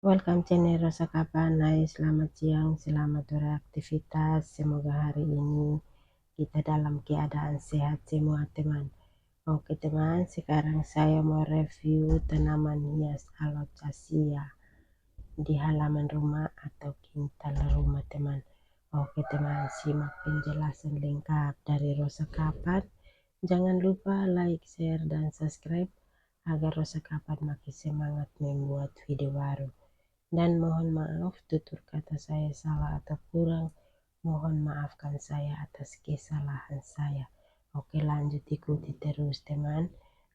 Welcome channel Rosa Kapanai. Selamat siang, selamat beraktivitas. Semoga hari ini kita dalam keadaan sehat semua teman. Oke teman, sekarang saya mau review tanaman hias alocasia di halaman rumah atau kintal rumah teman. Oke teman, simak penjelasan lengkap dari Rosa Kapan. Jangan lupa like, share, dan subscribe agar Rosa Kapan makin semangat membuat video baru. Dan mohon maaf tutur kata saya salah atau kurang, mohon maafkan saya atas kesalahan saya. Oke, lanjut ikuti terus teman,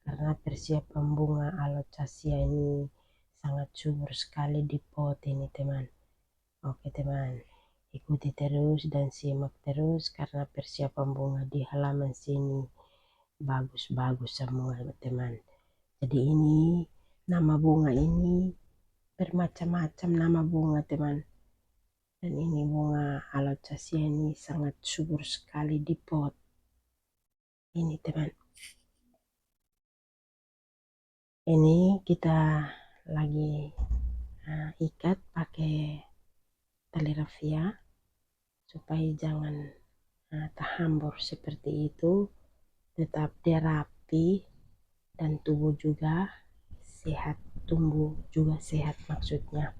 karena persiapan bunga alocasia ini sangat subur sekali di pot ini teman. Oke teman, ikuti terus dan simak terus karena persiapan bunga di halaman sini bagus-bagus semua teman. Jadi ini nama bunga ini bermacam-macam nama bunga teman, dan ini bunga alocasia ini sangat subur sekali di pot ini teman. Ini kita lagi ikat pakai tali rafia supaya jangan terhambur seperti itu, tetap dia rapi dan tumbuh juga sehat, tumbuh juga sehat maksudnya.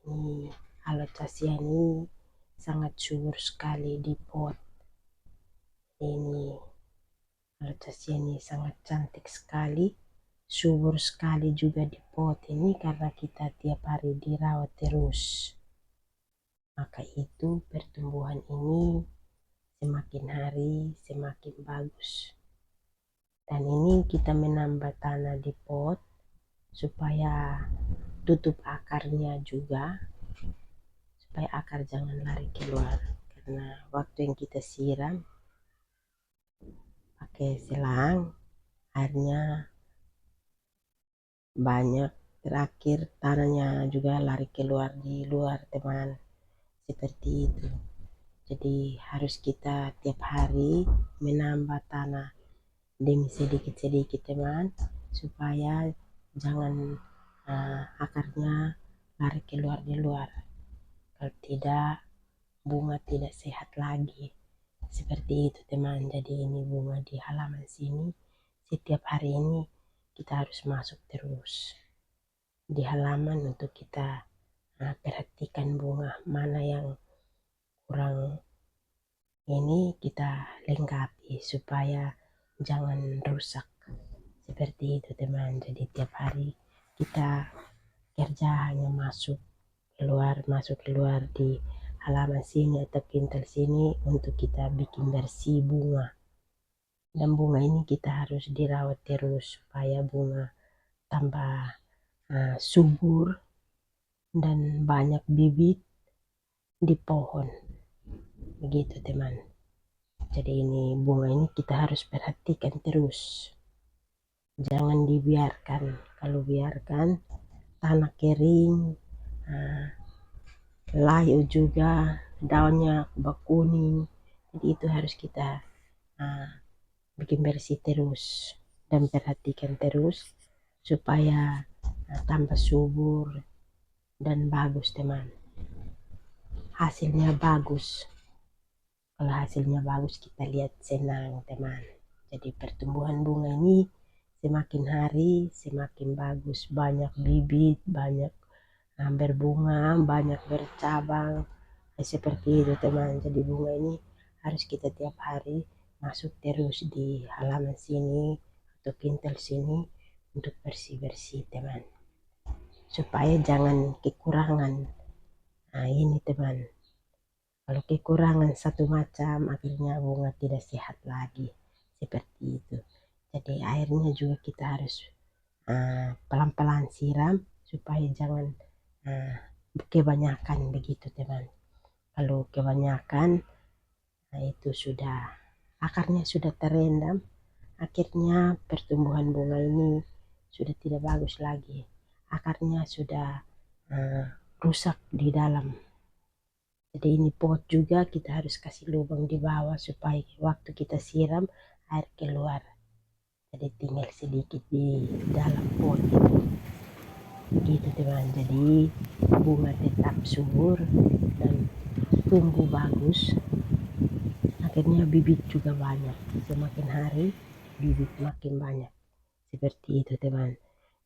Ini alocasia ini sangat subur sekali di pot ini. Alocasia ini sangat cantik sekali, subur sekali juga di pot ini karena kita tiap hari dirawat terus. Maka itu pertumbuhan ini semakin hari semakin bagus. Dan ini kita menambah tanah di pot supaya tutup akarnya juga, supaya akar jangan lari keluar. Karena waktu yang kita siram pakai selang, airnya banyak, terakhir tanahnya juga lari keluar di luar teman, seperti itu. Jadi harus kita tiap hari menambah tanah demi sedikit-sedikit teman, supaya jangan akarnya lari keluar di luar. Kalau tidak, bunga tidak sehat lagi. Seperti itu teman. Jadi ini bunga di halaman sini setiap hari ini kita harus masuk terus di halaman untuk kita perhatikan bunga mana yang kurang, ini kita lengkapi supaya jangan rusak. Seperti itu teman. Jadi tiap hari kita kerja hanya masuk keluar di halaman sini atau kintal sini untuk kita bikin bersih bunga. Dan bunga ini kita harus dirawat terus supaya bunga tambah subur dan banyak bibit di pohon. Begitu teman. Jadi ini bunga ini kita harus perhatikan terus. Jangan dibiarkan. Kalau biarkan tanah kering, layu juga, daunnya berkuning. Jadi itu harus kita bikin bersih terus dan perhatikan terus supaya tambah subur dan bagus teman. Hasilnya bagus. Kalau hasilnya bagus kita lihat senang teman. Jadi pertumbuhan bunga ini semakin hari semakin bagus, banyak bibit, banyak berbunga, banyak bercabang, seperti itu teman. Jadi bunga ini harus kita tiap hari masuk terus di halaman sini atau kintal sini untuk bersih-bersih teman, supaya jangan kekurangan. Ini teman, kalau kekurangan satu macam akhirnya bunga tidak sehat lagi, seperti itu. Jadi airnya juga kita harus pelan-pelan siram supaya jangan kebanyakan begitu teman. Kalau kebanyakan itu sudah akarnya sudah terendam, akhirnya pertumbuhan bunga ini sudah tidak bagus lagi, akarnya sudah rusak di dalam. Jadi ini pot juga kita harus kasih lubang di bawah supaya waktu kita siram air keluar, jadi tinggal sedikit di dalam pot itu. Gitu teman, jadi bunga tetap subur dan tumbuh bagus, akhirnya bibit juga banyak, semakin hari bibit makin banyak, seperti itu teman.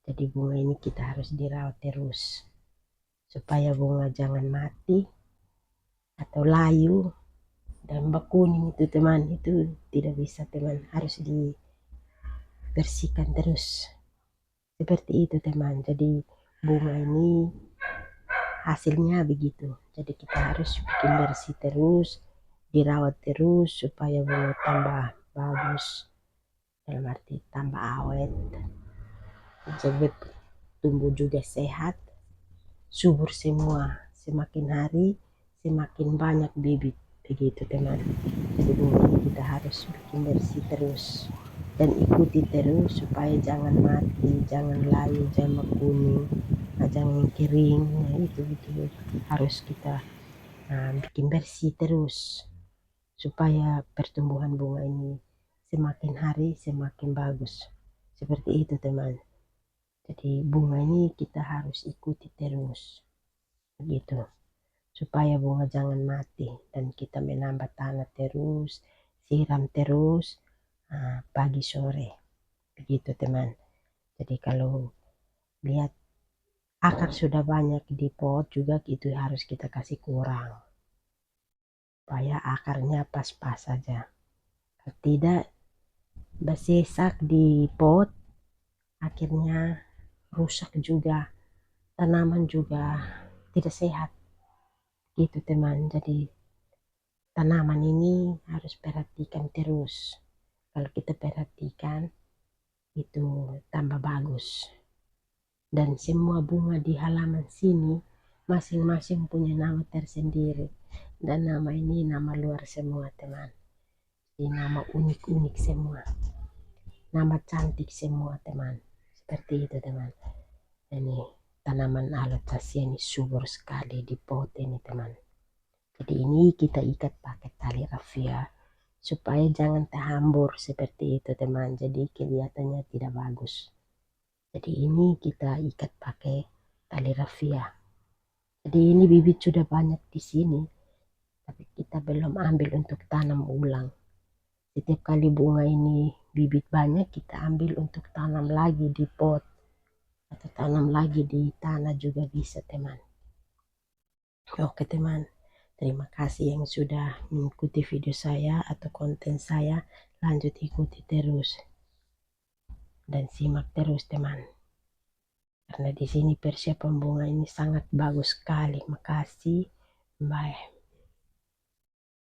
Jadi bunga ini kita harus dirawat terus supaya bunga jangan mati atau layu dan berkuning itu teman, itu tidak bisa teman, harus dibersihkan terus, seperti itu teman. Jadi bunga ini hasilnya begitu, jadi kita harus bikin bersih terus, dirawat terus supaya bunga tambah bagus, dalam arti tambah awet, jadi tumbuh juga sehat, subur semua, semakin hari semakin banyak bibit, begitu teman. Jadi bunga ini kita harus bikin bersih terus dan ikuti terus supaya jangan mati, jangan layu, jangan kuning, jangan kering. Nah itu harus kita bikin bersih terus supaya pertumbuhan bunga ini semakin hari semakin bagus, seperti itu teman. Jadi bunga ini kita harus ikuti terus begitu supaya bunga jangan mati, dan kita menambah tanah terus, siram terus pagi sore, begitu teman. Jadi kalau lihat akar sudah banyak di pot juga, itu harus kita kasih kurang supaya akarnya pas-pas saja, tidak bersesak di pot, akhirnya rusak juga, tanaman juga tidak sehat, gitu teman. Jadi tanaman ini harus perhatikan terus, kalau kita perhatikan itu tambah bagus. Dan semua bunga di halaman sini masing-masing punya nama tersendiri, dan nama ini nama luar semua teman, ini nama unik-unik semua, nama cantik semua teman, seperti itu teman. Ini tanaman alocasia ini subur sekali di pot ini teman. Jadi ini kita ikat pakai tali rafia supaya jangan terhambur, seperti itu teman, jadi kelihatannya tidak bagus. Jadi ini kita ikat pakai tali rafia. Jadi ini bibit sudah banyak di sini, tapi kita belum ambil untuk tanam ulang. Setiap kali bunga ini bibit banyak, kita ambil untuk tanam lagi di pot atau tanam lagi di tanah juga bisa teman. Oke teman, terima kasih yang sudah mengikuti video saya atau konten saya. Lanjut ikuti terus dan simak terus teman, karena di sini persiapan bunga ini sangat bagus sekali. Makasih, bye.